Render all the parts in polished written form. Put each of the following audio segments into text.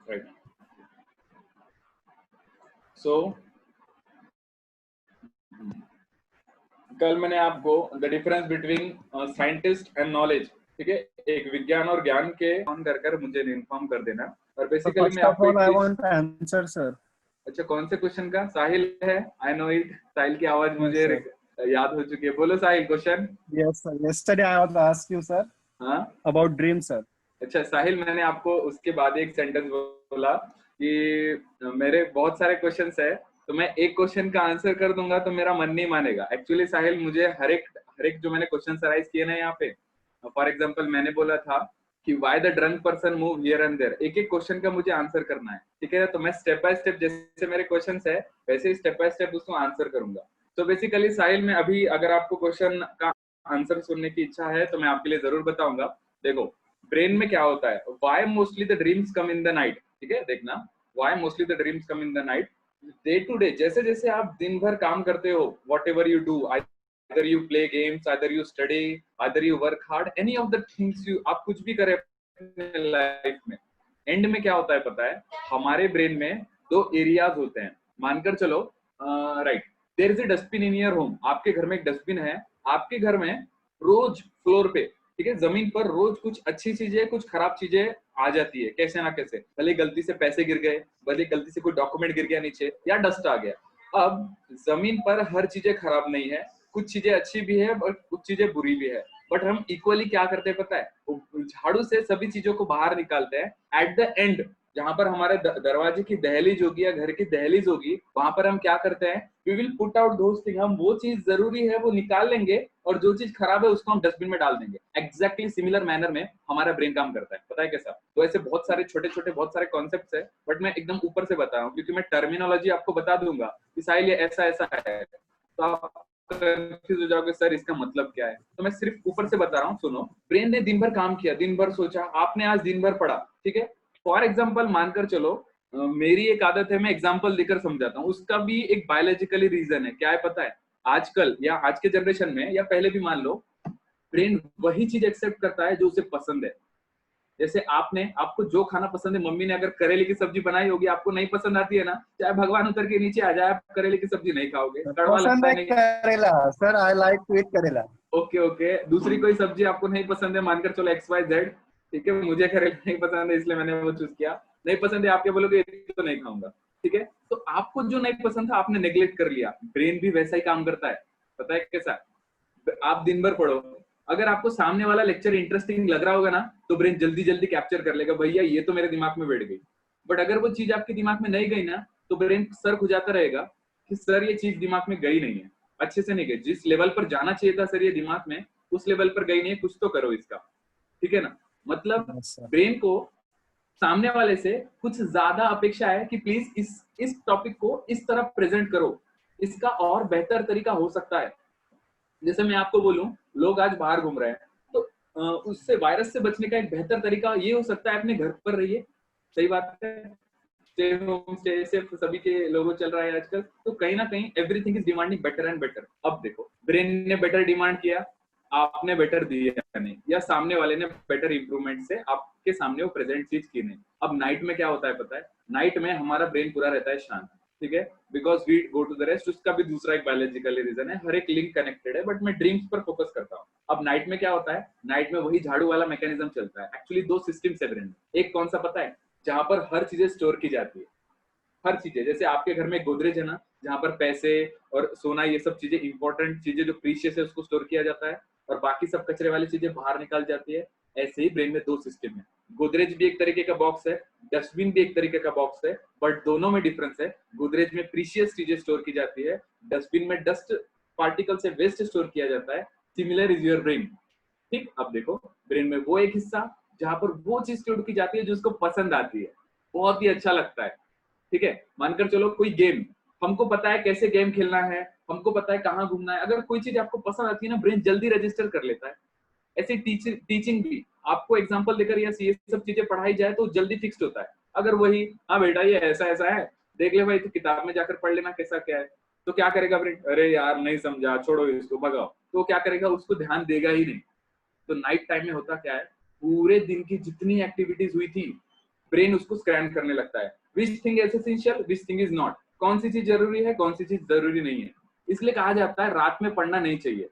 Right. सो कल मैंने आपको the difference between scientist and knowledge, ठीक है, एक विज्ञान और ज्ञान के ऑन कर मुझे इन्फॉर्म कर देना। और बेसिकली मैं फर्स्ट ऑफ आपको ऑल एक आई चीज। Want to answer sir. अच्छा, कौन से क्वेश्चन का? साहिल है, आई नो इट। साहिल की आवाज यस मुझे सर। याद हो चुकी है। बोलो Sahil, question. Yes sir, yesterday I was asked you sir हाँ, about dream sir। अच्छा साहिल, मैंने आपको उसके बाद एक सेंटेंस बोला कि मेरे बहुत सारे क्वेश्चंस है, तो मैं एक क्वेश्चन का आंसर कर दूंगा तो मेरा मन नहीं मानेगा। एक्चुअली साहिल, मुझे हर एक जो मैंने क्वेश्चन राइज किए ना यहाँ पे, फॉर एग्जांपल मैंने बोला था कि why the drunk person move here and there, एक एक क्वेश्चन का मुझे आंसर करना है, ठीक है। तो मैं स्टेप बाय स्टेप, जैसे मेरे क्वेश्चन है वैसे ही स्टेप बाय स्टेप उसको आंसर करूंगा। तो बेसिकली साहिल, मैं अभी अगर आपको क्वेश्चन का आंसर सुनने की इच्छा है तो मैं आपके लिए जरूर बताऊंगा। देखो, ब्रेन में क्या होता है, why mostly the dreams come in the night, ठीक है, देखना, why mostly the dreams come in the night. Day to day, जैसे जैसे आप दिन भर काम करते हो, whatever you do, either you play games, either you study, either you work hard, any of the things you, आप कुछ भी करें अपने लाइफ में, एंड में क्या होता है पता है, हमारे ब्रेन में दो एरियाज होते हैं। मानकर चलो, right, there is a dustbin in your home, आपके घर में एक डस्टबिन है। आपके घर में रोज फ्लोर पे, ठीक है, जमीन पर रोज कुछ अच्छी चीजें कुछ खराब चीजें आ जाती है, कैसे ना कैसे, भले गलती से पैसे गिर गए, भले गलती से कोई डॉक्यूमेंट गिर गया नीचे, या डस्ट आ गया। अब जमीन पर हर चीजें खराब नहीं है, कुछ चीजें अच्छी भी है और कुछ चीजें बुरी भी है, बट हम इक्वली क्या करते हैं पता है, झाड़ू से सभी चीजों को बाहर निकालते हैं। एट द एंड, जहां पर हमारे दरवाजे की दहलीज होगी या घर की दहलीज होगी, वहां पर हम क्या करते हैं, we will put out those thing, हम वो चीज जरूरी है वो निकाल लेंगे और जो चीज खराब है उसको हम डस्टबिन में डाल देंगे। एग्जैक्टली सिमिलर मैनर में हमारा ब्रेन काम करता है, पता है कैसा? तो ऐसे बहुत सारे छोटे छोटे बहुत सारे कॉन्सेप्ट्स है, बट मैं एकदम ऊपर से बता रहा हूँ क्योंकि मैं टर्मिनोलॉजी आपको बता दूंगा कि साहिल ये ऐसा ऐसा है, तो आप कंफ्यूज हो जाओगे सर इसका मतलब क्या है। तो मैं सिर्फ ऊपर से बता रहा हूँ, सुनो। ब्रेन ने दिन भर काम किया, दिन भर सोचा, आपने आज दिन भर पढ़ा, ठीक है। फॉर एग्जाम्पल मानकर चलो, मेरी एक आदत है, मैं एग्जाम्पल देकर समझाता हूँ, उसका भी एक बायोलॉजिकली रीजन है। क्या है पता है? आजकल या आज के जनरेशन में या पहले भी मान लो, ब्रेन वही चीज एक्सेप्ट करता है जो उसे पसंद है। जैसे आपको जो खाना पसंद है, मम्मी ने अगर करेले की सब्जी बनाई होगी, आपको नहीं पसंद आती है ना, चाहे भगवान उतर के नीचे आ जाए, आप करेले की सब्जी नहीं खाओगे, कड़वा पसंद लगता है है, नहीं? Karela sir, I like to eat karela. Okay okay, दूसरी कोई सब्जी आपको नहीं पसंद है, मानकर चलो XYZ, ठीक है, मुझे करेला नहीं पसंद है इसलिए मैंने वो चूज किया। नहीं पसंद है, आपके बोलोगे तो नहीं खाऊंगा, ठीक है। तो आपको जो नहीं पसंद था आपने नेग्लेक्ट कर लिया। ब्रेन भी वैसा ही काम करता है, पता है कैसा? आप दिन भर पढ़ो, अगर आपको सामने वाला लेक्चर इंटरेस्टिंग लग रहा होगा ना, तो ब्रेन जल्दी जल्दी कैप्चर कर लेगा, भैया ये तो मेरे दिमाग में बैठ गई। बट अगर वो चीज आपके दिमाग में नहीं गई ना, तो ब्रेन सर खुजाता रहेगा कि सर ये चीज दिमाग में गई नहीं है, अच्छे से नहीं गई, जिस लेवल पर जाना चाहिए था सर ये दिमाग में, उस लेवल पर गई नहीं है, कुछ तो करो इसका, ठीक है ना। मतलब यस सर। ब्रेन को सामने वाले से कुछ ज्यादा अपेक्षा है कि प्लीज इस टॉपिक को इस तरह प्रेजेंट करो, इसका और बेहतर तरीका हो सकता है। जैसे मैं आपको बोलूं, लोग आज बाहर घूम रहे हैं, तो उससे वायरस से बचने का एक बेहतर तरीका ये हो सकता है, अपने घर पर रहिए, सही बात है, स्टे होम स्टे से सभी के लोगों चल रहा है आजकल, तो कहीं ना कहीं everything is demanding better and better. अब देखो, ब्रेन ने बेटर डिमांड किया, आपने बेटर दिया नहीं, या सामने वाले ने बेटर इंप्रूवमेंट से आपके सामने वो प्रेजेंट चीज की नहीं। अब नाइट में क्या होता है पता है? नाइट में हमारा ब्रेन पूरा रहता है शांत, ठीक है, because we go to the rest. उसका भी दूसरा एक बायोलॉजिकल रीजन है, हर एक लिंक कनेक्टेड है, बट मैं ड्रीम्स पर फोकस करता हूँ। अब नाइट में क्या होता है? नाइट में वही झाड़ू वाला मैकेनिज्म चलता है। एक्चुअली दो सिस्टम है ब्रेन में, एक कौन सा पता है? जहां पर हर चीजें स्टोर की जाती है, हर चीजें, जैसे आपके घर में गोदरेज है ना, जहां पर पैसे और सोना ये सब चीजें, इंपॉर्टेंट चीजें जो प्रीशियस है उसको स्टोर किया जाता है, और बाकी सब कचरे वाली चीजें बाहर निकाल जाती है। ऐसे ही ब्रेन में दो सिस्टम है, गोदरेज भी एक तरीके का बॉक्स है, डस्टबिन भी एक तरीके का बॉक्स है, बट दोनों में डिफरेंस है। गोदरेज में प्रीशियस चीजें स्टोर की जाती है, डस्टबिन में डस्ट पार्टिकल से वेस्ट स्टोर किया जाता है। सिमिलर इज योर ब्रेन, ठीक। अब देखो, ब्रेन में वो एक हिस्सा जहां पर वो चीज स्टोर की जाती है जो उसको पसंद आती है, बहुत ही अच्छा लगता है, ठीक है। मानकर चलो कोई गेम, हमको पता है कैसे गेम खेलना है, हमको पता है कहाँ घूमना है, अगर कोई चीज आपको पसंद आती है ना, ब्रेन जल्दी रजिस्टर कर लेता है। ऐसे टीचिंग भी आपको एग्जांपल देकर या ये सब चीजें पढ़ाई जाए तो जल्दी फिक्स्ड होता है। अगर वही, हाँ बेटा ये ऐसा ऐसा है, देख ले भाई, तो किताब में जाकर पढ़ लेना कैसा क्या है, तो क्या करेगा ब्रेन? अरे यार नहीं समझा, छोड़ो इसको, भगाओ, तो क्या करेगा? उसको ध्यान देगा ही नहीं। तो नाइट टाइम में होता क्या है, पूरे दिन की जितनी एक्टिविटीज हुई थी ब्रेन उसको स्कैन करने लगता है, which thing is essential, which thing is not, कौन सी चीज जरूरी है, कौन सी चीज जरूरी नहीं है। इसलिए कहा जाता है रात में पढ़ना नहीं चाहिए।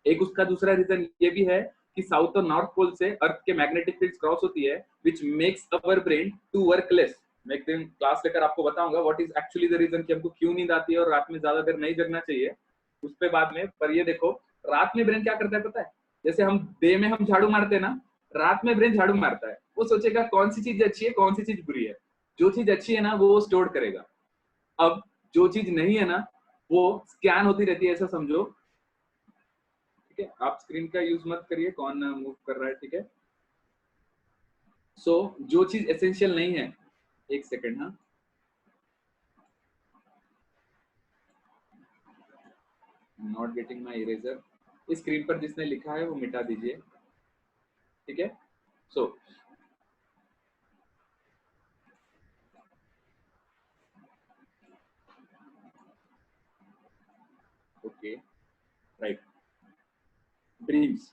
एक उसका दूसरा रीजन ये भी है कि साउथ और नॉर्थ पोल से अर्थ के मैग्नेटिक फील्ड क्रॉस होती है, which makes our brain to work less. मैं एक दिन क्लास लेकर आपको बताऊंगा what is actually the reason कि हमको क्यों नींद आती है और रात में ज्यादा देर नहीं जगना चाहिए, उस पे बाद में। पर ये देखो रात में ब्रेन क्या करता है पता है, जैसे हम डे में हम झाड़ू मारते हैं ना, रात में ब्रेन झाड़ू मारता है, वो सोचेगा कौन सी चीज अच्छी है कौन सी चीज बुरी है। जो चीज अच्छी है ना वो स्टोर करेगा, अब जो चीज नहीं है ना वो स्कैन होती रहती है, ऐसा समझो। ठीक है, आप स्क्रीन का यूज मत करिए, कौन मूव कर रहा है, ठीक है। सो जो चीज एसेंशियल नहीं है, एक सेकेंड, हाँ नॉट गेटिंग माई इरेजर, इस स्क्रीन पर जिसने लिखा है वो मिटा दीजिए, ठीक है। So okay right, dreams.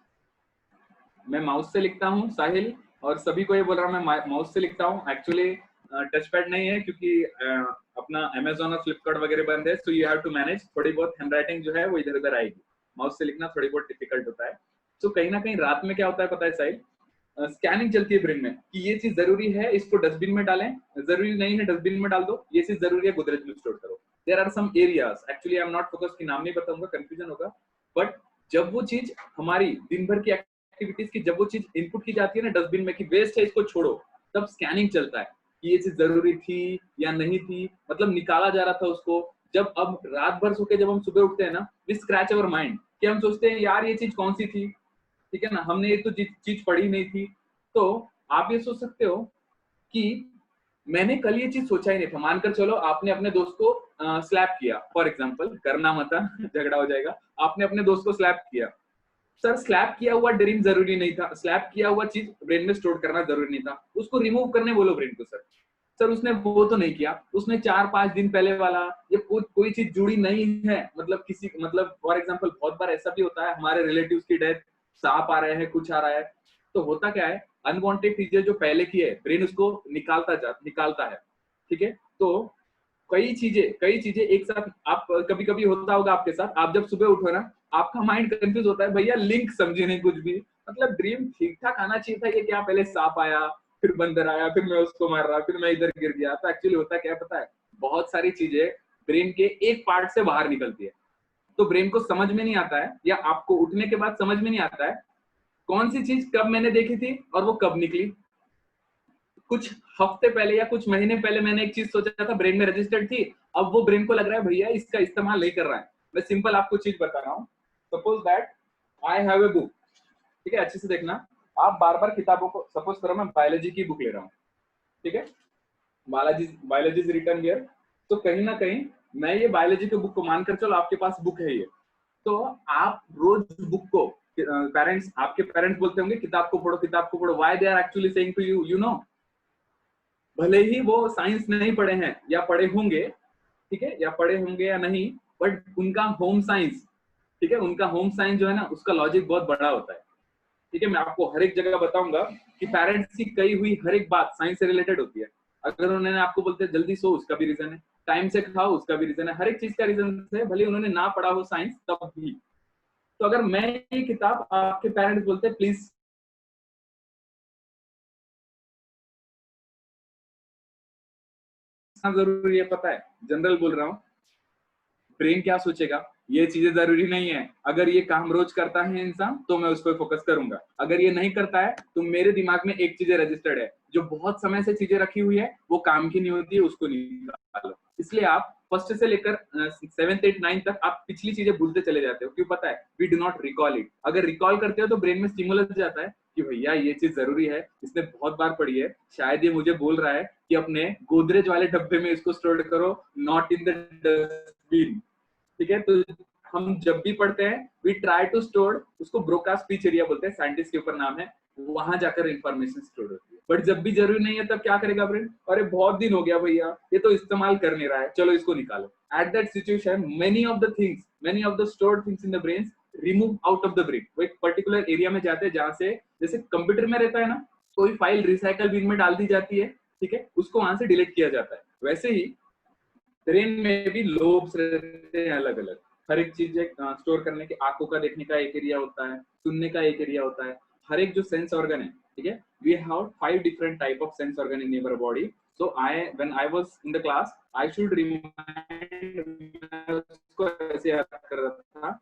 मैं माउस से लिखता हूँ साहिल, और सभी को ये बोल रहा हूँ मैं माउस से लिखता हूँ। एक्चुअली टच पैड नहीं है क्योंकि अपना अमेजोन और फ्लिपकार्ट वगैरह बंद है, so you have to manage. थोड़ी बहुत हैंडराइटिंग जो है वो इधर उधर आएगी, माउस से लिखना थोड़ी बहुत डिफिकल्ट होता है। सो कहीं ना कहीं रात में क्या होता है पता है साहिल, स्कैनिंग चलती है ब्रेन में कि ये चीज जरूरी है इसको डस्टबिन में डालें, जरूरी नहीं है डस्टबिन में डाल दो, ये चीज जरूरी है गोदरेज में स्टोर करो। There are some areas, actually I am not focus की नाम नहीं बताऊंगा, कंफ्यूजन होगा। बट जब वो चीज हमारी दिन भर की एक्टिविटीज की जब वो चीज इनपुट की जाती है ना डस्टबिन में कि वेस्ट है इसको छोड़ो, तब स्कैनिंग चलता है कि ये चीज जरूरी थी या नहीं थी, मतलब निकाला जा रहा था उसको। जब अब रात भर सो के जब हम सुबह उठते हैं ना, वी स्क्रैच अवर माइंड कि हम सोचते हैं यार ये चीज कौन सी थी, ठीक है ना, हमने ये तो चीज पढ़ी नहीं थी। तो आप ये सोच सकते हो कि मैंने कल ये चीज सोचा ही नहीं था। मानकर चलो आपने अपने दोस्त को स्लैप किया, फॉर एग्जांपल, करना मत झगड़ा हो जाएगा। आपने अपने दोस्त को स्लैप किया, सर स्लैप किया हुआ ड्रीम जरूरी नहीं था, स्लैप किया हुआ चीज ब्रेन में स्टोर करना जरूरी नहीं था, उसको रिमूव करने बोलो ब्रेन को। सर सर उसने वो तो नहीं किया, उसने 4-5 दिन पहले वाला ये कोई चीज जुड़ी नहीं है, मतलब किसी मतलब फॉर एग्जांपल बहुत बार ऐसा भी होता है हमारे रिलेटिव्स की डेथ, सांप आ रहे हैं कुछ आ रहा है, तो होता क्या है अनवांटेड चीजें जो पहले की है ब्रेन उसको निकालता है, ठीक है। तो कई चीजें एक साथ, आप कभी कभी होता होगा आपके साथ, आप जब सुबह उठो ना आपका माइंड कंफ्यूज होता है, भैया लिंक समझे नहीं कुछ भी, मतलब ड्रीम ठीक ठाक आना चाहिए था, ये क्या पहले सांप आया फिर बंदर आया फिर मैं उसको मार रहा फिर मैं इधर गिर गया। तो एक्चुअली होता क्या पता है, बहुत सारी चीजें ब्रेन के एक पार्ट से बाहर निकलती है, तो ब्रेन को समझ में नहीं आता है, या आपको उठने के बाद समझ में नहीं आता है कौन सी चीज कब मैंने देखी थी और वो कब निकली। कुछ हफ्ते पहले या कुछ महीने पहले मैंने एक चीज सोचा था, ब्रेन में रजिस्टर्ड थी, अब वो ब्रेन को लग रहा है भैया इसका इस्तेमाल नहीं कर रहा है। मैं सिंपल आपको चीज बता रहा हूँ, suppose that I have a book, ठीक है, अच्छे से देखना। आप बार बार किताबों को, सपोज करो मैं बायोलॉजी की बुक ले रहा हूँ, ठीक है, बायोलॉजी इज रिटन हियर, तो कहीं ना कहीं मैं ये बायोलॉजी के बुक को मानकर चलो आपके पास बुक है ये, तो आप रोज बुक को, पेरेंट्स आपके पेरेंट्स बोलते होंगे किताब को पढ़ो किताब को पढ़ो, why they are actually saying to you, you know, भले ही वो साइंस नहीं पढ़े हैं या पढ़े होंगे, ठीक है, या पढ़े होंगे या नहीं, बट उनका होम साइंस, ठीक है, उनका होम साइंस जो है ना उसका लॉजिक बहुत बड़ा होता है, ठीक है। मैं आपको हर एक जगह बताऊंगा कि पेरेंट्स की कही हुई हर एक बात साइंस से रिलेटेड होती है। अगर उन्होंने आपको बोलते जल्दी सो उसका भी रीजन है, टाइम से खाओ उसका भी रीजन है, हर एक चीज का रीजन है, भले उन्होंने ना पढ़ा हो साइंस तब भी। तो अगर मैं ये किताब आपके पेरेंट्स बोलते प्लीज जरूरी है, पता है जनरल बोल रहा हूँ, ब्रेन क्या सोचेगा ये चीजें जरूरी नहीं है, अगर ये काम रोज करता है इंसान तो मैं उस पर फोकस करूंगा, अगर ये नहीं करता है तो मेरे दिमाग में एक चीजें रजिस्टर्ड है, जो बहुत समय से चीजें रखी हुई है वो काम की नहीं होती है, उसको निकालो। इसलिए आप फर्स्ट से लेकर 7th 8th 9th तक आप पिछली चीजें भूलते चले जाते हो, क्यों पता है, we do not recall it. अगर रिकॉल करते हो तो ब्रेन में स्टिमुलस जाता है कि भैया ये चीज जरूरी है, इसने बहुत बार पढ़ी है, शायद ये मुझे बोल रहा है कि अपने गोदरेज वाले डब्बे में इसको स्टोर करो, नॉट इन द डस्टबिन, ठीक है। तो हम जब भी पढ़ते हैं वी ट्राई टू स्टोर, उसको ब्रोका स्पीच एरिया बोलते हैं, साइंटिस्ट के ऊपर नाम है, वहां जाकर इंफॉर्मेशन स्टोर होती है। बट जब भी जरूरी नहीं है तब क्या करेगा ब्रेन, अरे बहुत दिन हो गया भैया ये तो इस्तेमाल कर नहीं रहा है, चलो इसको निकालो। At that situation many of the things, many of the stored things in the brain remove out of the brain, वो एक पर्टिकुलर एरिया में जाते हैं जहां से, जैसे कंप्यूटर में रहता है ना, कोई फाइल रिसाइकल बिन में डाल दी जाती है, ठीक है, उसको वहां से डिलीट किया जाता है। वैसे ही ब्रेन में भी लोब्स रहते हैं अलग अलग, हर एक चीज स्टोर करने के, आंखों का देखने का एक एरिया होता है, सुनने का एक एरिया होता है, हर एक जो सेंस ऑर्गन है, ठीक है, we have 5 different type of sense organ in your body. So I when I was in the class I should remind, उसको ऐसे याद कर रहा था,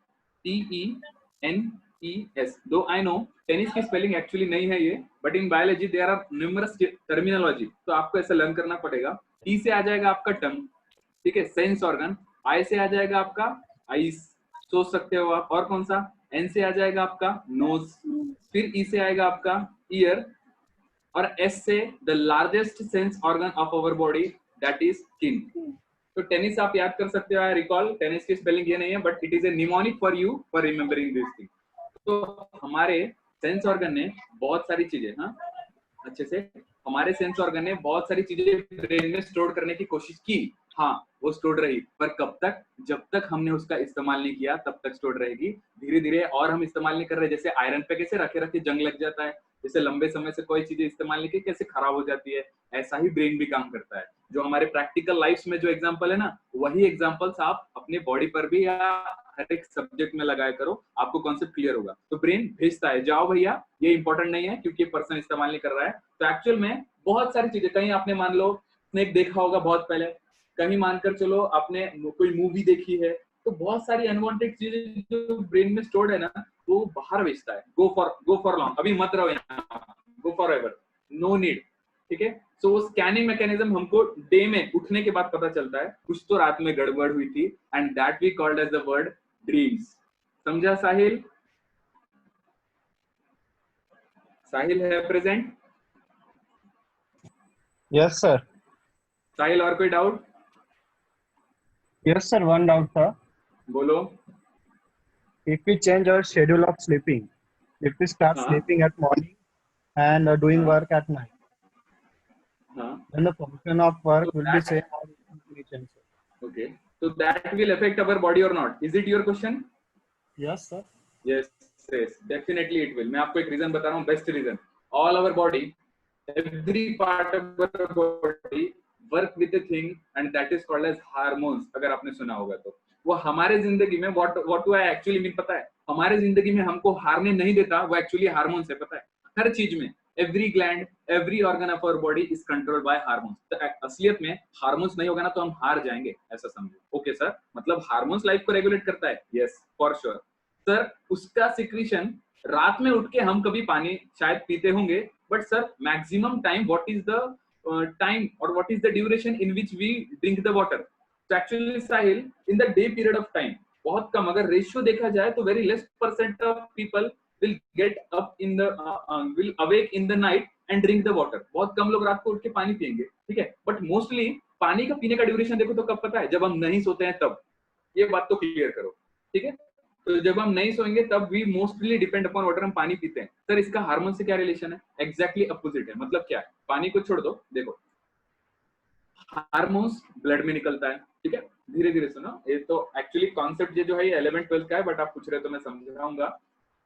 TENES, though I know tennis की स्पेलिंग एक्चुअली नहीं है ये, but in biology there are numerous terminology, तो आपको ऐसे लर्न करना पड़ेगा। टी से आ जाएगा आपका टंग, ठीक है, सेंस ऑर्गन। आई से आ जाएगा आपका आईज, सोच सकते हो आप। और कौन सा? एन से आ जाएगा आपका नोज, फिर ई से आएगा आपका ईयर, और एस से the largest sense organ of our body, that is skin. तो टेनिस आप याद कर सकते हो, आई रिकॉल, टेनिस की स्पेलिंग ये नहीं है, but it is a mnemonic for you for remembering this thing. तो हमारे सेंस ऑर्गन ने बहुत सारी चीजें, हाँ अच्छे से, हमारे सेंस ऑर्गन ने बहुत सारी चीजें ब्रेन में स्टोर करने की कोशिश की, हाँ वो स्टोर रही, पर कब तक? जब तक हमने उसका इस्तेमाल नहीं किया तब तक स्टोर रहेगी। धीरे धीरे और हम इस्तेमाल नहीं कर रहे, जैसे आयरन पे कैसे रखे रखे जंग लग जाता है, जैसे लंबे समय से कोई चीजें इस्तेमाल नहीं की कैसे खराब हो जाती है, ऐसा ही ब्रेन भी काम करता है। जो हमारे प्रैक्टिकल लाइफ में जो एग्जाम्पल है ना, वही एग्जाम्पल्स आप अपने बॉडी पर भी या हर एक सब्जेक्ट में लगाया करो, आपको कॉन्सेप्ट क्लियर होगा। तो ब्रेन भेजता है, जाओ भैया, ये इंपॉर्टेंट नहीं है क्योंकि पर्सन इस्तेमाल नहीं कर रहा है। तो एक्चुअल में बहुत सारी चीजें, कहीं आपने मान लो स्नेक देखा होगा बहुत पहले, कहीं मानकर चलो आपने कोई मूवी देखी है, तो बहुत सारी अनवांटेड चीजें जो ब्रेन में स्टोर्ड है ना, वो बाहर भेजता है। गो फॉर लॉन्ग, अभी मत रहो यहाँ, go forever, no need, ठीक है। सो वो स्कैनिंग मैकेनिज्म हमको डे में उठने के बाद पता चलता है कुछ तो रात में गड़बड़ हुई थी, and that we called as the word dreams. समझा साहिल? साहिल है प्रेजेंट? Yes, sir. साहिल और कोई doubt? Yes, sir. One doubt, sir. बोलो। If we change our schedule of sleeping, if we start हाँ sleeping at morning and doing हाँ work at night, हाँ। then the function of work So will be that, same or it will be changed, sir. okay, so that will affect our body or not? Is it your question? Yes, sir. Yes, yes, definitely it will. मैं आपको एक reason बता रहा हूँ, best reason. All our body, every part of our body work with a thing and that is called as hormones. अगर आपने सुना होगा तो वो हमारे जिंदगी में what do I actually mean पता है? हमारे जिंदगी में हमको हारने नहीं देता, वो एक्चुअली हार्मोन्स है, पता है? हर चीज में, every gland, every organ of our body is controlled by hormones. तो असलियत में हार्मोन्स नहीं होगा ना तो हम हार जाएंगे, ऐसा समझो। ओके सर, मतलब हार्मोन्स लाइफ को रेगुलेट करता है, यस फॉर श्योर सर। उसका सिक्रीशन रात में उठ के हम कभी पानी शायद पीते होंगे, but sir maximum time what is the time और what is the duration in which we drink the water? तो actually Sahil, in the day period of time बहुत कम, अगर रेशियो देखा जाए तो very less percent of people will get up in the will awake in the night and drink the water. बहुत कम लोग रात को उठ के पानी पियेंगे, ठीक है, बट मोस्टली पानी का पीने का ड्यूरेशन देखो तो कब पता है? जब हम नहीं सोते हैं तब। ये बात तो क्लियर करो, ठीक है। तो जब हम नहीं सोएंगे तब we mostly depend upon water, हम पानी पीते हैं। सर इसका हार्मोन से क्या रिलेशन है? एग्जैक्टली अपोजिट है। मतलब क्या है? पानी को छोड़ दो, देखो हार्मोन्स ब्लड में निकलता है, ठीक है, धीरे धीरे सुनो, ये तो एक्चुअली कॉन्सेप्ट ये जो है ये 11th 12th का है, बट आप पूछ रहे हो तो मैं समझाऊंगा।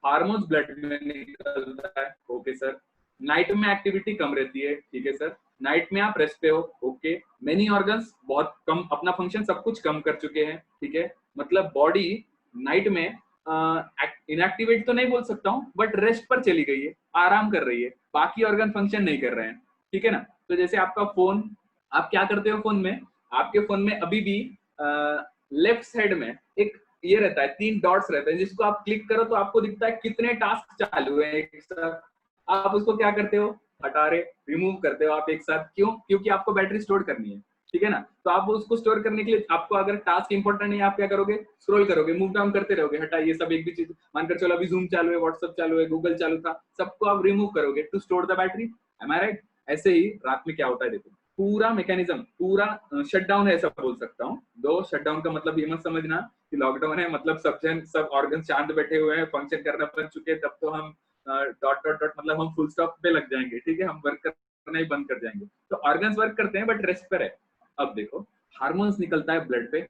हार्मोन्स ब्लड में निकलता है, ओके सर। नाइट में एक्टिविटी कम रहती है, ठीक है सर, नाइट में आप रेस्ट पे हो, ओके। मेनी ऑर्गन्स बहुत कम अपना फंक्शन सब कुछ कम कर चुके हैं, ठीक है, मतलब बॉडी नाइट में इनएक्टिवेट तो नहीं बोल सकता हूँ, बट रेस्ट पर चली गई है, आराम कर रही है, बाकी ऑर्गन फंक्शन नहीं कर रहे हैं, ठीक है ना। तो जैसे आपका फोन, आप क्या करते हो फोन में? आपके फोन में अभी भी लेफ्ट साइड में एक ये रहता है, 3 डॉट्स रहते हैं, जिसको आप क्लिक करो तो आपको दिखता है कितने टास्क चालू है एक साथ। आप उसको क्या करते हो? हटा रहे, रिमूव करते हो आप एक साथ। क्यों? क्योंकि आपको बैटरी स्टोर करनी है, ठीक है ना। तो आप उसको स्टोर करने के लिए आपको अगर टास्क इंपॉर्टेंट नहीं है, आप क्या करोगे? स्क्रॉल करोगे, मूव डाउन करते रहोगे, हटा ये सब एक भी चीज, मानकर चलो अभी जूम चालू है, व्हाट्सएप चालू है, गूगल चालू था, सबको आप रिमूव करोगे to store the battery. Am I right? ऐसे ही रात में क्या होता है, देखो पूरा मैकेनिज्म पूरा शटडाउन है, ऐसा बोल सकता हूँ। दो शटडाउन का मतलब ये मत समझना कि लॉकडाउन है मतलब सब ऑर्गन शांत बैठे हुए हैं, फंक्शन करना बंद चुके हैं, तब तो हम डॉट डॉट डॉट मतलब हम फुल स्टॉप पे लग जाएंगे, ठीक है, हम वर्क करना ही बंद कर जाएंगे। तो ऑर्गन्स वर्क करते हैं बट रेस्ट पर है। अब देखो हार्मोन्स निकलता है ब्लड पे,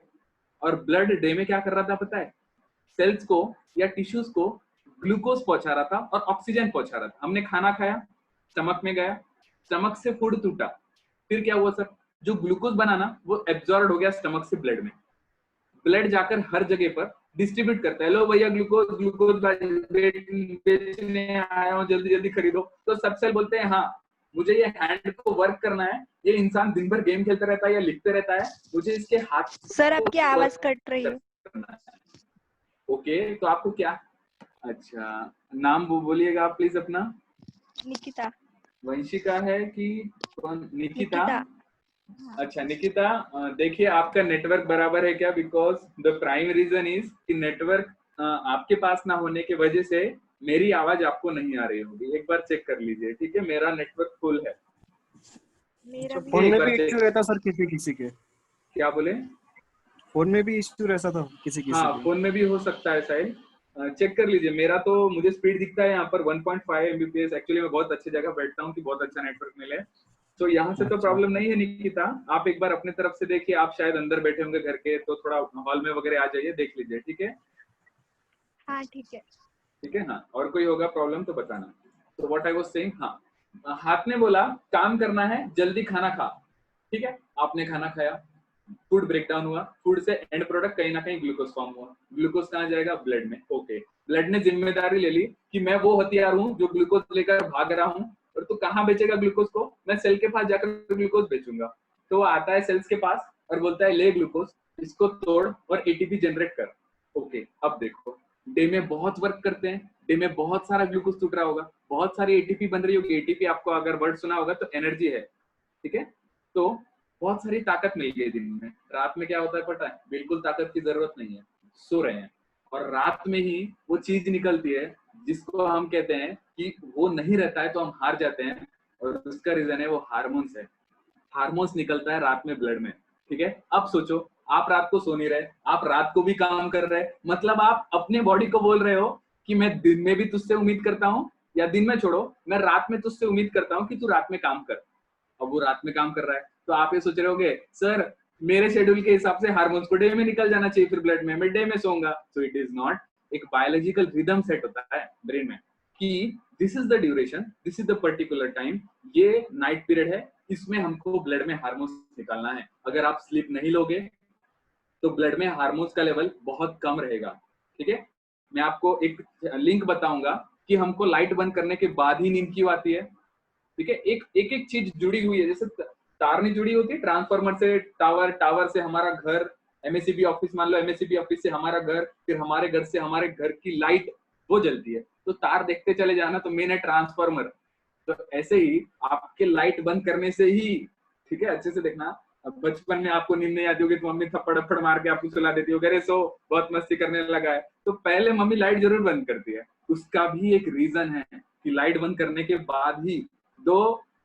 और ब्लड डे में क्या कर रहा था पता है? सेल्स को या टिश्यूज को ग्लूकोज पहुंचा रहा था और ऑक्सीजन पहुंचा रहा था। हमने खाना खाया, स्टमक में गया, स्टमक से फूड टूटा, फिर क्या हुआ सर, जो ग्लूकोज बना ना वो एब्जॉर्ब हो गया स्टमक से ब्लड में, ब्लड जाकर हर जगह पर डिस्ट्रीब्यूट करता है, लो भैया ग्लूकोज ग्लूकोज बेचने आया हूँ, जल्दी जल्दी खरीदो। तो सब सेल बोलते हैं हाँ मुझे ये हैंड को वर्क करना है, ये इंसान दिन भर गेम खेलता रहता है या लिखते रहता है, मुझे इसके हाथ सर को आपकी आवाज कट रही है। करना है। ओके तो आपको क्या, अच्छा नाम बोलिएगा आप प्लीज अपना। निकिता। वंशिका है कि कौन, निकिता? अच्छा निकिता, देखिए आपका नेटवर्क बराबर है क्या, because the prime reason is कि नेटवर्क आपके पास ना होने की वजह से मेरी आवाज आपको नहीं आ रही होगी, एक बार चेक कर लीजिए, ठीक है, मेरा नेटवर्क फुल है। मेरा भी फोन एक में बार भी चेक, इश्यू रहता सर किसी किसी के, क्या बोले? फोन में भी इश्यू रहता था किसी किसी हाँ के। फोन में भी हो सकता है शायद, चेक कर लीजिए। मेरा तो मुझे स्पीड दिखता है यहाँ पर 1.5 Mbps, एक्चुअली मैं बहुत अच्छी जगह बैठता हूँ कि बहुत अच्छा नेटवर्क मिले, तो यहाँ से तो प्रॉब्लम नहीं है निकिता। आप एक बार अपने तरफ से देखिए, आप शायद अंदर बैठे होंगे घर के, तो थोड़ा हॉल में वगैरह आ जाइए, देख लीजिए, ठीक है? हाँ ठीक है। ठीक है, हाँ और कोई होगा प्रॉब्लम तो बताना। तो व्हाट आई वाज सेइंग, हाँ हाथ ने बोला काम करना है, जल्दी खाना खा, ठीक है, आपने खाना खाया, फूड ब्रेक डाउन हुआ, फूड से एंड प्रोडक्ट कहीं ना कहीं ग्लूकोज फॉर्म हुआ, ग्लूकोज कहाँ जाएगा, ब्लड में। ओके, ब्लड ने जिम्मेदारी ले ली कि मैं वो हथियार हूँ जो ग्लूकोज लेकर भाग रहा हूँ, और तू कहाँ बेचेगा ग्लूकोज को, मैं सेल के पास जाकर ग्लूकोज बेचूंगा। तो वो आता है सेल्स के पास और बोलता है ले ग्लूकोज, इसको तोड़ और एटीपी जनरेट कर। ओके अब देखो, डे में बहुत वर्क करते हैं, डे में बहुत सारा ग्लूकोज टूट रहा होगा, बहुत सारी एटीपी बन रही होगी, एटीपी आपको अगर वर्ड सुना होगा तो एनर्जी है, ठीक है, तो बहुत सारी ताकत मिल गई दिन में। रात में क्या होता है पता है, बिल्कुल ताकत की जरूरत नहीं है, सो रहे हैं, और रात में ही वो चीज निकलती है जिसको हम कहते हैं कि वो नहीं रहता है तो हम हार जाते हैं, और उसका रीजन है वो हार्मोन्स है। हार्मोन्स निकलता है रात में ब्लड में, ठीक है। अब सोचो, आप रात को सो नहीं रहे, आप रात को भी काम कर रहे, मतलब आप अपने बॉडी को बोल रहे हो कि मैं दिन में भी तुझसे उम्मीद करता हूँ, या दिन में छोड़ो, मैं रात में तुझसे उम्मीद करता हूँ कि तू रात में काम कर। अब वो रात में काम कर रहा है, तो आप ये सोच रहे होगे सर मेरे शेड्यूल के हिसाब से हार्मोन्स को डे में निकल जाना चाहिए, फिर ब्लड में मैं डे में सोऊंगा। सो इट इज नॉट, एक बायोलॉजिकल रिदम सेट होता है ब्रेन में कि this is the duration, this is the particular time, ये नाइट पीरियड है, इसमें हमको ब्लड में हार्मोन्स निकालना है। अगर आप स्लीप नहीं लोगे तो ब्लड में हार्मोन्स का लेवल बहुत कम रहेगा, ठीक है। मैं आपको एक लिंक बताऊंगा कि हमको लाइट बंद करने के बाद ही नींद क्यों आती है, ठीक है। एक एक एक चीज जुड़ी हुई है, जैसे तार नहीं जुड़ी होती ट्रांसफार्मर से टावर, टावर से हमारा घर, एमएससीबी ऑफिस मान लो, एमएससीबी ऑफिस से हमारा घर, फिर हमारे घर से हमारे घर की लाइट वो जलती है, तो तार देखते चले जाना, तो मेन है ट्रांसफार्मर। तो ऐसे ही आपके लाइट बंद करने से ही, ठीक है, अच्छे से देखना। अब बचपन में आपको नींद नहीं आती होगी तो मम्मी थप्पड़ थप्पड़ मार के आपको सुला देती होगी, अरे सो बहुत मस्ती करने लगा है, तो पहले मम्मी लाइट जरूर बंद करती है। उसका भी एक रीजन है कि लाइट बंद करने के बाद ही, दो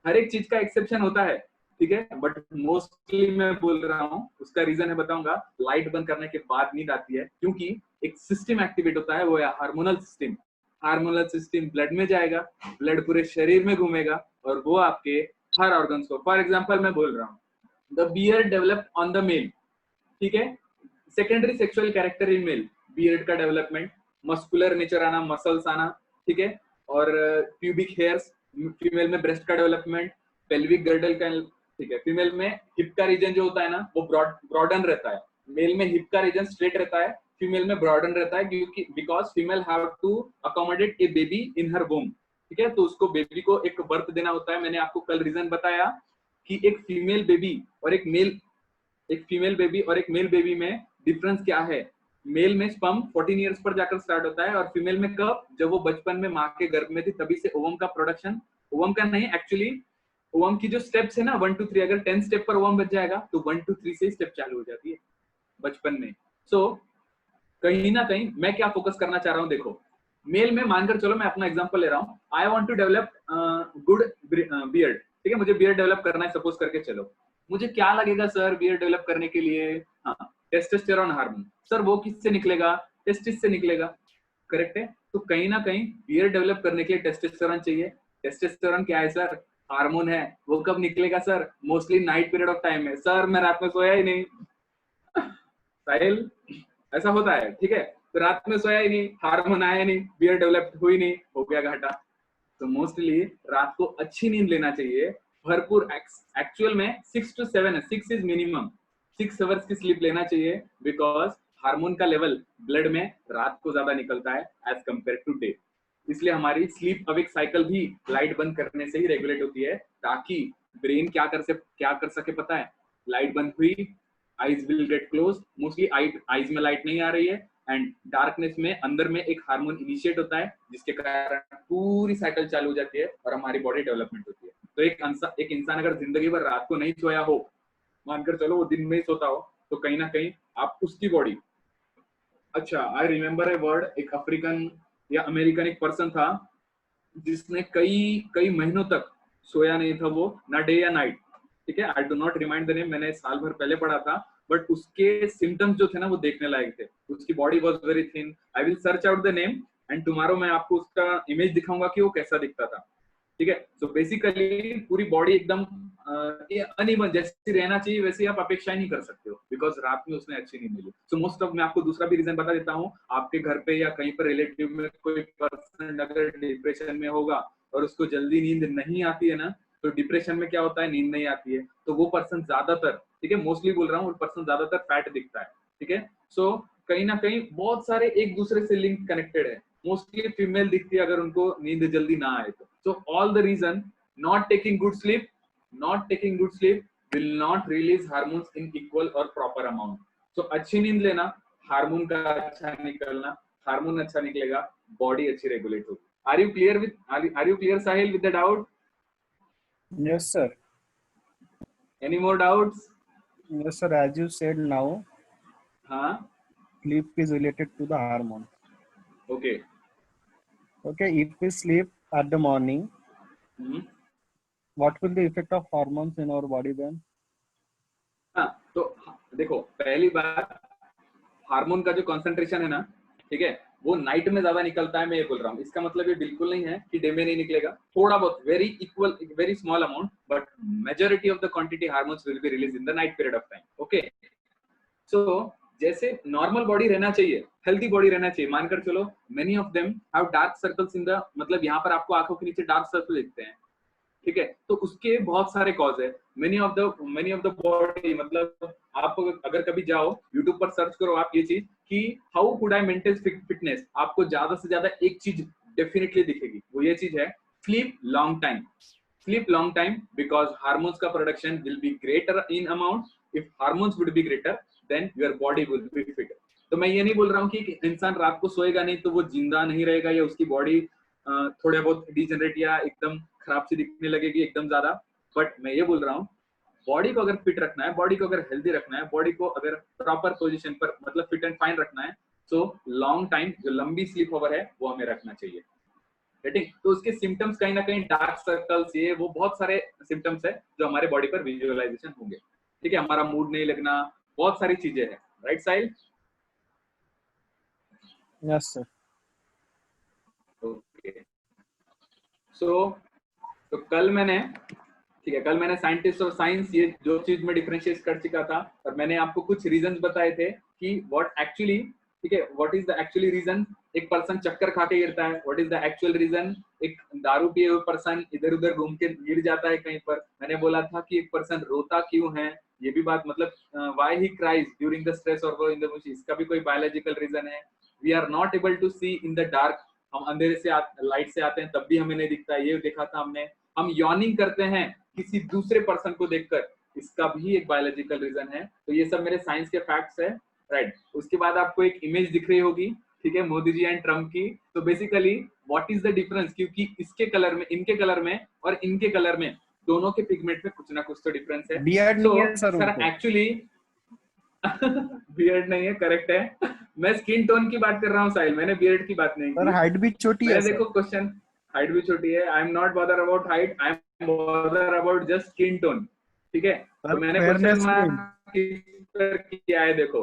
हर एक चीज का एक्सेप्शन होता है, ठीक है, बट मोस्टली मैं बोल रहा हूँ उसका रीजन है, बताऊंगा। लाइट बंद करने के बाद नींद आती है क्योंकि एक सिस्टम एक्टिवेट होता है, वो है hormonal system. Hormonal system blood में जाएगा, ब्लड पूरे शरीर में घूमेगा, और वो आपके हर ऑर्गन्स को, फॉर एग्जांपल मैं बोल रहा हूँ, the beard develop on the male, ठीक है, secondary sexual character in male, beard का डेवलपमेंट, मस्कुलर नेचर आना, मसल्स आना, ठीक है, और प्यूबिक हेयर्स, फीमेल में ब्रेस्ट का डेवलपमेंट, पेल्विक गर्डल का, ठीक है, फीमेल में हिप का रीजन जो होता है ना वो ब्रॉडन रहता है, मेल में हिप का रीजन स्ट्रेट रहता है, फीमेल में ब्रॉडन रहता है, क्योंकि because female have to accommodate a baby in her womb, ठीक है, तो उसको बेबी को एक बर्थ देना होता है। मैंने आपको कल रीजन बताया कि एक फीमेल बेबी और एक मेल, एक फीमेल बेबी और एक मेल बेबी में डिफरेंस क्या है। मेल में स्पर्म 14 इयर्स पर जाकर स्टार्ट होता है, और फीमेल में कब, जब वो बचपन में माँ के गर्भ में थी तभी से ओवम का प्रोडक्शन, ओवम का नहीं एक्चुअली, ओवम की जो स्टेप्स है ना 1 2 3, अगर 10 स्टेप पर ओवम बच जाएगा तो 1 2 3 से स्टेप चालू हो जाती है बचपन में। सो कहीं ना कहीं मैं क्या फोकस करना चाह रहा हूँ, देखो मेल में मानकर चलो, मैं अपना एग्जांपल ले रहा हूँ, I want to develop good beard, ठीक है, मुझे बियर्ड डेवलप करना है, सपोज करके चलो, मुझे क्या लगेगा सर बियर्ड डेवलप करने के लिए, हाँ टेस्टोस्टेरोन हार्मोन, सर वो किससे निकलेगा, टेस्टिस से निकलेगा, करेक्ट है। तो कहीं ना कहीं बियर्ड डेवलप करने के लिए टेस्टोस्टेरोन चाहिए। टेस्टोस्टेरोन क्या है सर, हार्मोन है, वो कब निकलेगा sir, mostly night period of time में। सर मैं रात में सोया ही नहीं, साहिल ऐसा होता है, ठीक है, तो रात में सोया ही नहीं, हार्मोन आया नहीं, बियर्ड डेवलप हुई नहीं, हो गया घाटा। तो मोस्टली रात को अच्छी नींद लेना चाहिए, भरपूर। एक्चुअल में 6 to 7 है, 6 इज मिनिमम, 6 आवर्स की स्लीप लेना चाहिए, बिकॉज हार्मोन का लेवल ब्लड में रात को ज्यादा निकलता है एज कम्पेयर टू डे। इसलिए हमारी स्लीप अवेक साइकिल भी लाइट बंद करने से ही रेगुलेट होती है, ताकि ब्रेन क्या कर सके पता है, लाइट बंद हुई, eyes will get close, mostly eyes में लाइट नहीं आ रही है, एंड डार्कनेस में अंदर में एक हार्मोन इनिशिएट होता है, जिसके कारण पूरी साइकिल चालू हो जाती है और हमारी बॉडी डेवलपमेंट होती है। तो एक इंसान अगर जिंदगी भर रात को नहीं सोया हो, मानकर चलो वो दिन में ही सोता हो, तो कहीं ना कहीं आप उसकी बॉडी, अच्छा आई रिमेम्बर ए वर्ड, एक अफ्रीकन या अमेरिकन एक पर्सन था जिसने कई महीनों तक सोया नहीं था, वो ना डे या नाइट, ठीक है, I do not remind the name, मैंने साल भर पहले पढ़ा था, बट उसके सिम्टम्स जो थे ना वो देखने लायक थे, उसकी body was very thin. I will search out the name and tomorrow मैं आपको उसका इमेज दिखाऊंगा कि वो कैसा दिखता था, ठीक है। सो बेसिकली पूरी बॉडी एकदम अनइवन, जैसी रहना चाहिए वैसे आप अपेक्षा ही नहीं कर सकते हो, बिकॉज रात में उसने अच्छी नींद मिली। सो मोस्ट ऑफ, मैं आपको दूसरा भी रीजन बता देता हूँ, आपके घर पे या कहीं पर रिलेटिव में कोई पर्सन अगर डिप्रेशन में होगा और उसको जल्दी नींद नहीं आती है ना, तो डिप्रेशन में क्या होता है, नींद नहीं आती है, तो वो पर्सन ज्यादातर, ठीक है, मोस्टली बोल रहा हूँ, वो पर्सन ज्यादातर फैट दिखता है, ठीक है। सो कहीं ना कहीं बहुत सारे एक दूसरे से लिंक कनेक्टेड है, मोस्टली फीमेल दिखती है अगर उनको नींद जल्दी ना आए तो। So all the reason, not taking good sleep will not release hormones in equal or proper amount. So अच्छी नींद लेना, हार्मोन का अच्छा निकलना, हार्मोन अच्छा निकलेगा, बॉडी अच्छी रेगुलेट होगी। Are you clear Sahil with the doubt? Yes, sir. Any more doubts? Yes, sir. As you said now, हाँ, sleep is related to the hormone. okay. Okay, if we sleep at the morning, what will the effect of hormones in our body then? हाँ, तो देखो पहली बात, hormone का जो concentration है ना, ठीक है, वो नाइट में ज्यादा निकलता है, मैं ये बोल रहा हूँ। इसका मतलब ये बिल्कुल नहीं है कि डे में नहीं निकलेगा, थोड़ा बहुत, very equal, very small amount, but majority of the quantity hormones will be release in the night period of time, okay. So जैसे नॉर्मल बॉडी रहना चाहिए, हेल्दी बॉडी रहना चाहिए, मानकर चलो many of them have dark circles in the, मतलब यहाँ पर आपको आंखों के नीचे डार्क सर्कल दिखते हैं, ठीक है, तो उसके बहुत सारे कॉज है। मेनी ऑफ द बॉडी, मतलब आप अगर कभी जाओ यूट्यूब पर सर्च करो आप ये चीज कि how could I maintain fitness, आपको ज्यादा से ज्यादा एक चीज डेफिनेटली दिखेगी, वो ये चीज है, sleep long time, sleep long time, because hormones का production will be greater in amount. If hormones would be greater, then your body will be fit. तो मैं ये नहीं बोल रहा हूँ कि इंसान रात को सोएगा नहीं तो वो जिंदा नहीं रहेगा या उसकी बॉडी थोड़े बहुत डिजेनरेट या एकदम खराब सी दिखने लगेगी एकदम ज्यादा, बट मैं ये बोल रहा हूँ बॉडी को अगर फिट रखना है, बॉडी को अगर हेल्दी रखना है, बॉडी को अगर प्रॉपर पोजीशन पर, मतलब फिट एंड फाइन रखना है, तो लॉन्ग टाइम जो लंबी स्लीप ओवर है वो हमें रखना चाहिए, ठीक। तो उसके सिम्टम्स कहीं ना कहीं डार्क सर्कल्स, ये वो बहुत सारे सिम्टम्स है जो हमारे बॉडी पर विजुअलाइजेशन होंगे, ठीक है, हमारा मूड नहीं लगना, बहुत सारी चीजें हैं, राइट साहिल? Yes, sir. ओके। सो तो कल मैंने, ठीक है, कल मैंने साइंटिस्ट और साइंस, ये जो चीज में डिफरेंशिएट कर चुका था, और मैंने आपको कुछ रीजंस बताए थे कि व्हाट एक्चुअली, ठीक है, what is the actually reason एक पर्सन चक्कर खा के गिरता है, what is the actual reason एक दारू पिए हुए पर्सन इधर उधर घूम के गिर जाता है कहीं पर। मैंने बोला था कि एक पर्सन रोता क्यों है, ये भी बात, मतलब why he cries during the stress और इन द बुश, इसका भी कोई बायोलॉजिकल रीजन है। We are not able to see in the dark, हम अंधेरे से लाइट से आते हैं तब भी हमें नहीं दिखता, ये देखा था हमने। हम यॉर्निंग करते हैं किसी दूसरे पर्सन को देखकर, इसका भी एक बायोलॉजिकल रीजन है। तो ये सब मेरे साइंस के फैक्ट्स है, राइट। उसके बाद आपको एक इमेज दिख रही होगी, ठीक है, मोदी जी एंड ट्रम्प की। तो basically what is the difference, क्योंकि इसके कलर में, इनके कलर में और इनके कलर में, दोनों के पिगमेंट में कुछ ना कुछ तो डिफरेंस है। बियर्ड नहीं है सर एक्चुअली बियर्ड नहीं है, करेक्ट है। मैं स्किन टोन की बात कर रहा हूँ साहिल, मैंने बियर्ड की बात नहीं की। सर हाइट भी छोटी है, देखो क्वेश्चन, हाइट भी छोटी है, आई am not bother about height, I am bother about just skin tone, ठीक है। तो मैंने क्वेश्चन मार्क किया है, देखो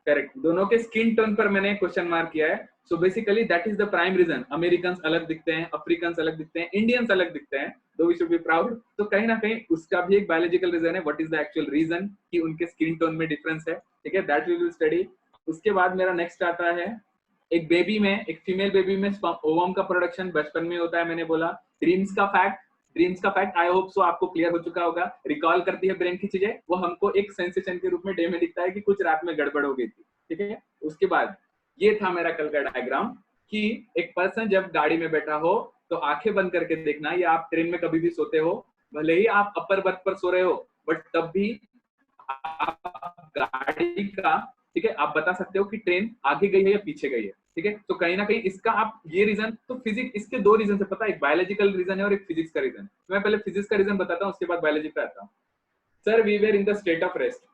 करेक्ट, दोनों के स्किन टोन पर मैंने क्वेश्चन मार्क किया है। So basically that is the prime reason. American अलग दिखते हैं, अफ्रीकन अलग दिखते हैं, इंडियंस अलग दिखते हैं, दो वी शुड बी प्राउड। तो कहीं ना कहीं उसका भी एक बायोलॉजिकल रीजन है, what is the actual reason कि उनके स्किन टोन में डिफरेंस है, ठीक है, दैट वी विल स्टडी। उसके बाद मेरा नेक्स्ट आता है एक बेबी में, एक फीमेल बेबी में ओवम का प्रोडक्शन बचपन में होता है, मैंने बोला। ड्रीम्स का फैक्ट आई होप सो आपको क्लियर हो चुका होगा। रिकॉल करती है ब्रेन की चीजें, वो हमको एक सेंसेशन के रूप में डे में दिखता है कि कुछ रात में गड़बड़ हो गई थी, ठीक है। उसके बाद ये था मेरा कल का डायग्राम कि एक पर्सन जब गाड़ी में बैठा हो तो आंखें बंद करके देखना, या आप ट्रेन में कभी भी सोते हो, भले ही आप अपर बर्थ पर सो रहे हो, बट तब भी आप गाड़ी का, ठीक है, आप बता सकते हो कि ट्रेन आगे गई है या पीछे गई है, ठीक है। तो कहीं ना कहीं इसका आप ये रीजन, तो फिजिक्स, इसके दो रीजन से पता है, एक बायोलॉजिकल रीजन है और एक फिजिक्स का रीजन। तो मैं पहले फिजिक्स का रीजन बताता हूँ, उसके बाद बायोलॉजी पे आता हूँ। Sir, we were in the state of rest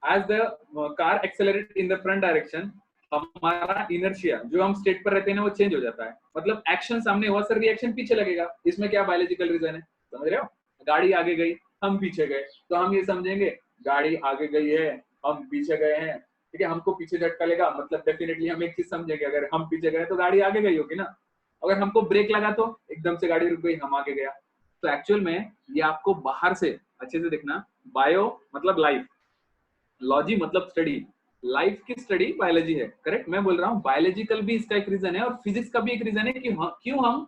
as the car accelerate in the front direction, हमारा इनर्शिया जो हम स्टेट पर रहते हैं ना, वो चेंज हो जाता है। मतलब एक्शन सामने हुआ सर, रिएक्शन पीछे लगेगा। इसमें क्या बायोलॉजिकल रीजन है, समझ रहे हो? गाड़ी आगे गई, हम पीछे गए, तो हम ये समझेंगे गाड़ी आगे गई है, हम पीछे गए हैं, ठीक है। हमको पीछे झटका लेगा, मतलब डेफिनेटली हम एक चीज समझेंगे, अगर हम पीछे गए तो गाड़ी आगे गई होगी ना। अगर हमको ब्रेक लगा तो एकदम से गाड़ी रुक गई, हम आगे गया। तो एक्चुअल में ये आपको बाहर से अच्छे से देखना, बायो मतलब लाइफ, लॉजी मतलब स्टडी, लाइफ की स्टडी बायोलॉजी है, करेक्ट। मैं बोल रहा हूँ बायोलॉजिकल भी इसका एक रीजन है और फिजिक्स का भी एक रीजन है कि क्यों हम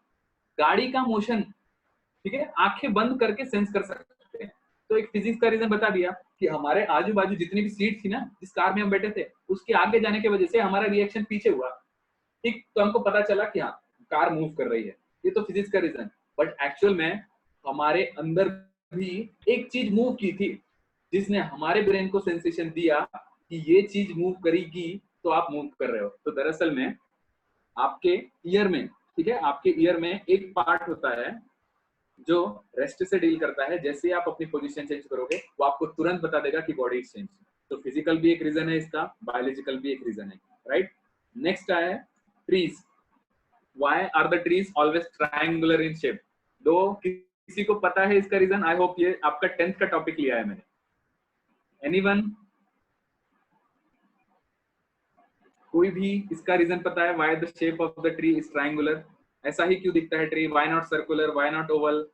गाड़ी का मोशन, ठीक है, आंखें बंद करके सेंस कर सकते हैं। तो एक फिजिक्स का रीजन बता दिया कि हमारे आजू बाजू जितनी भी सीट थी ना, जिस कार में हम बैठे थे, उसके आगे जाने की वजह से हमारा रिएक्शन पीछे हुआ, ठीक। तो हमको पता चला कि हाँ, कार मूव कर रही है। ये तो फिजिक्स का रीजन। बट एक्चुअल में हमारे अंदर भी एक चीज मूव की थी, जिसने हमारे ब्रेन को सेंसेशन दिया कि ये चीज मूव करेगी, तो आप मूव कर रहे हो। तो दरअसल में आपके ईयर में, ठीक है, आपके ईयर में एक पार्ट होता है जो रेस्ट से डील करता है। जैसे ही आप अपनी पोजीशन चेंज करोगे, वो आपको तुरंत बता देगा कि बॉडी इज चेंज। तो फिजिकल भी एक रीजन है इसका, बायोलॉजिकल भी एक रीजन है, राइट। नेक्स्ट है trees. Why are the trees always triangular in shape? दो किसी को पता है इसका रीजन? आई होप ये आपका 10th का टॉपिक लिया है मैंने। एनीवन? कोई भी इसका रीजन पता है? Why the shape of the tree is triangular? ऐसा ही क्यों दिखता है tree? Why not circular, why not oval?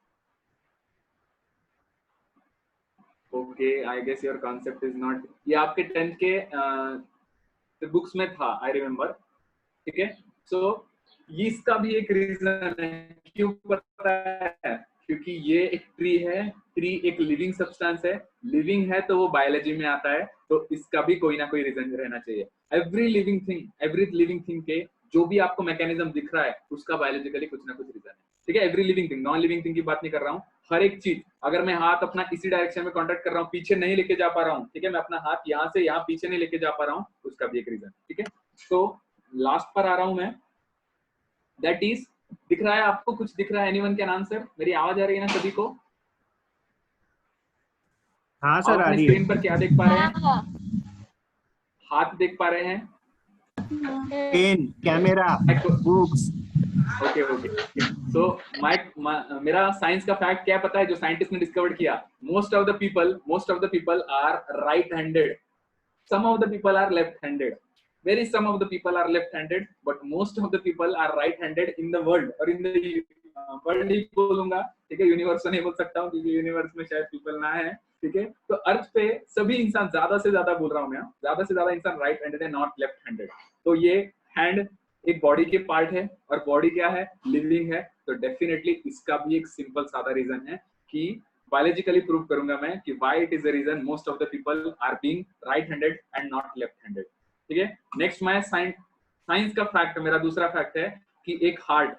Okay, I guess your concept is not, ये आपके 10th के बुक्स में था, आई रिमेम्बर, ठीक है। सो इसका भी एक रीजन है, क्यों पता है? क्योंकि ये एक ट्री है, ट्री एक लिविंग सब्सटेंस है, लिविंग है तो वो बायोलॉजी में आता है, तो इसका भी कोई ना कोई रीजन रहना चाहिए। एवरी लिविंग थिंग के जो भी आपको मैकेनिज्म दिख रहा है, उसका बायोलॉजिकली कुछ ना कुछ रीजन है, ठीक है। Every living thing, non living thing की बात नहीं कर रहा हूँ। हर एक चीज, अगर मैं हाथ अपना इसी डायरेक्शन में कॉन्टेक्ट कर रहा हूँ, पीछे नहीं लेके जा पा रहा हूँ, ठीक है, मैं अपना हाथ यहाँ से यहाँ पीछे नहीं लेके जा पा रहा हूँ, उसका भी एक रीजन, ठीक है। तो लास्ट पर आ रहा हूं मैं, दैट इज, दिख रहा है आपको? कुछ दिख रहा है? Anyone can answer? मेरी आवाज आ रही है ना सभी को? हाँ सर, आ अपने रही स्क्रीन है। पर क्या देख पा रहे हैं? हाथ देख पा रहे हैं? Pen, camera, books. Okay okay. So मेरा साइंस का फैक्ट क्या पता है जो साइंटिस्ट ने डिस्कवर किया? Most of the people are right handed, some of the people are left handed, very some of the people are left handed, but most of the people are right handed in the world, और in the world ही बोलूंगा, ठीक है, universe नहीं बोल सकता हूँ क्योंकि universe में शायद पीपल ना है, ठीक है। तो अर्थ पे सभी इंसान, ज्यादा से ज्यादा बोल रहा हूँ मैं, ज्यादा से ज्यादा इंसान राइट हैंडेड है, नॉट लेफ्ट हैंडेड। तो ये हैंड एक बॉडी के पार्ट है, और बॉडी क्या है? लिविंग है। तो डेफिनेटली इसका भी एक सिंपल सादा रीजन है कि बायोलॉजिकली प्रूव करूंगा मैं कि why it is the reason most of the people are being right handed and not left handed, ठीक है। नेक्स्ट मैं साइंस का फैक्ट, मेरा दूसरा फैक्ट है कि एक हार्ट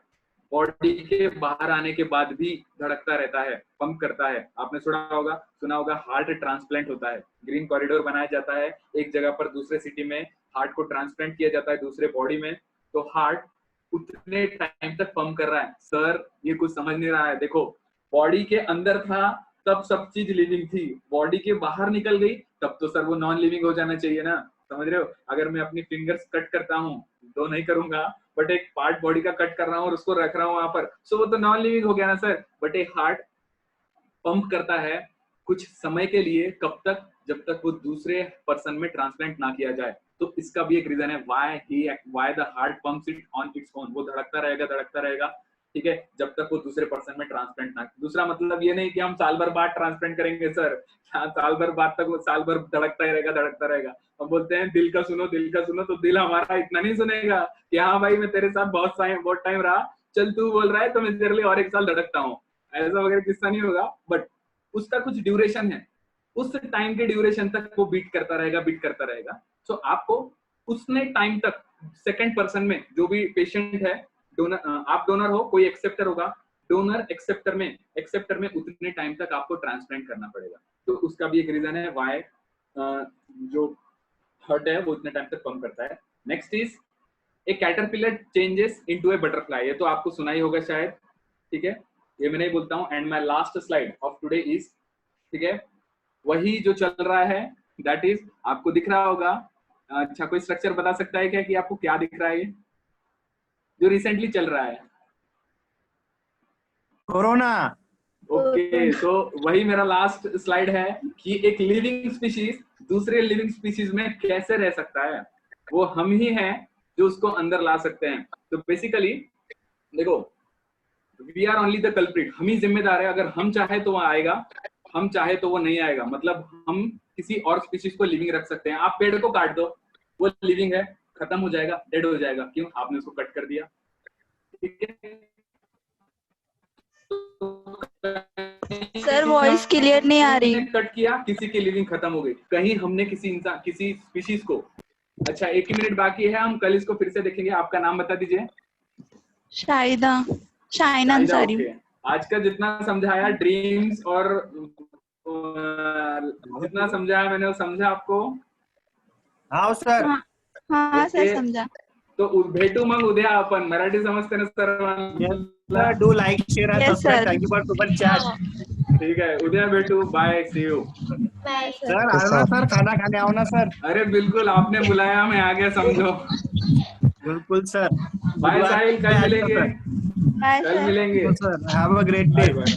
बॉडी के बाहर आने के बाद भी धड़कता रहता है, पंप करता है। आपने सुना होगा हार्ट ट्रांसप्लांट होता है, ग्रीन कॉरिडोर बनाया जाता है, एक जगह पर दूसरे सिटी में हार्ट को ट्रांसप्लांट किया जाता है दूसरे बॉडी में, तो हार्ट उतने टाइम तक पंप कर रहा है। सर ये कुछ समझ नहीं रहा है, देखो, बॉडी के अंदर था तब सब चीज लिविंग थी, बॉडी के बाहर निकल गई तब तो सर वो नॉन लिविंग हो जाना चाहिए ना, समझ रहे हो? अगर मैं अपनी फिंगर्स कट करता हूँ, दो नहीं करूंगा, बट एक पार्ट बॉडी का कट कर रहा हूँ और उसको रख रहा हूँ वहां पर, सो वो तो नॉन लिविंग हो गया ना सर। बट एक हार्ट पंप करता है कुछ समय के लिए, कब तक? जब तक वो दूसरे पर्सन में ट्रांसप्लांट ना किया जाए। तो इसका भी एक रीजन है why the heart pumps it on its own, वो धड़कता रहेगा ठीक है, जब तक वो दूसरे पर्सन में ट्रांसप्लांट ना। दूसरा मतलब ये नहीं कि हम साल भर बाद ट्रांसप्लांट करेंगे सर, साल भर बाद तक वो साल भर धड़कता ही रहेगा, धड़कता रहेगा। हम बोलते हैं दिल का सुनो, दिल का सुनो, तो दिल हमारा इतना नहीं सुनेगा कि हाँ भाई मैं तेरे साथ बहुत टाइम रहा, चल तू बोल रहा है तो मैं तेरे लिए और 1 साल धड़कता हूँ, ऐसा वगैरह किस्सा नहीं होगा। बट उसका कुछ ड्यूरेशन है, उस टाइम के ड्यूरेशन तक वो बीट करता रहेगा। सो आपको उतने टाइम तक सेकंड पर्सन में, जो भी पेशेंट है, डोनर, आप डोनर हो, कोई एक्सेप्टर होगा, डोनर एक्सेप्टर में उतने टाइम तक आपको ट्रांसप्लांट करना पड़ेगा। तो उसका भी एक रीजन है व्हाई जो हर्ट है वो उतने टाइम तक पंप करता है। Next is a caterpillar changes into A butterfly. ये तो आपको सुना ही होगा शायद, ठीक है, ये मैं नहीं बोलता हूँ। And my last slide of today is, ठीक है, वही जो चल रहा है, दैट इज आपको दिख रहा होगा। अच्छा, कोई स्ट्रक्चर बता सकता है क्या कि आपको क्या दिख रहा है, ये जो रिसेंटली चल रहा है? कोरोना। ओके, सो वही मेरा लास्ट स्लाइड है कि एक लिविंग स्पीशीज दूसरे लिविंग स्पीशीज में कैसे रह सकता है, वो हम ही हैं जो उसको अंदर ला सकते हैं। तो बेसिकली देखो, we are only the culprit, हम ही जिम्मेदार है। अगर हम चाहे तो वो आएगा, हम चाहे तो वो नहीं आएगा। मतलब हम किसी और स्पीशीज को लिविंग रख सकते हैं। आप पेड़ को काट दो, वो लिविंग है, खत्म हो जाएगा, डेड हो जाएगा, क्यों? आपने उसको कट कर दिया, ठीक है। सर वॉइस क्लियर नहीं आ रही। कट किया, किसी की लिविंग खत्म हो गई। कहीं हमने किसी इंसान, किसी स्पीशीज को, अच्छा 1 ही मिनट बाकी है, हम कल इसको फिर से देखेंगे। आपका नाम बता दीजिए। शाइना अंसारी। ओके, आज का जितना समझाया ड्रीम्स और जितना समझाया मैंने, वो समझा आपको? हाँ सर। हाँ सर समझा। तो भेटू मग उद्या आपण. मराठी समजते ना सर्वांना? Do like share and Yes, subscribe. sir. Thank you for super chat. ठीक है, उद्या भेटू, बाय, सी यू। सर आओ ना सर, खाना खाने आओ ना सर। अरे बिल्कुल, आपने बुलाया, मैं आ गया, समझो। बिल्कुल सर। बाय साहिल, कल मिलेंगे, बाय कल सर। मिलेंगे sir have a great day. Bye bye.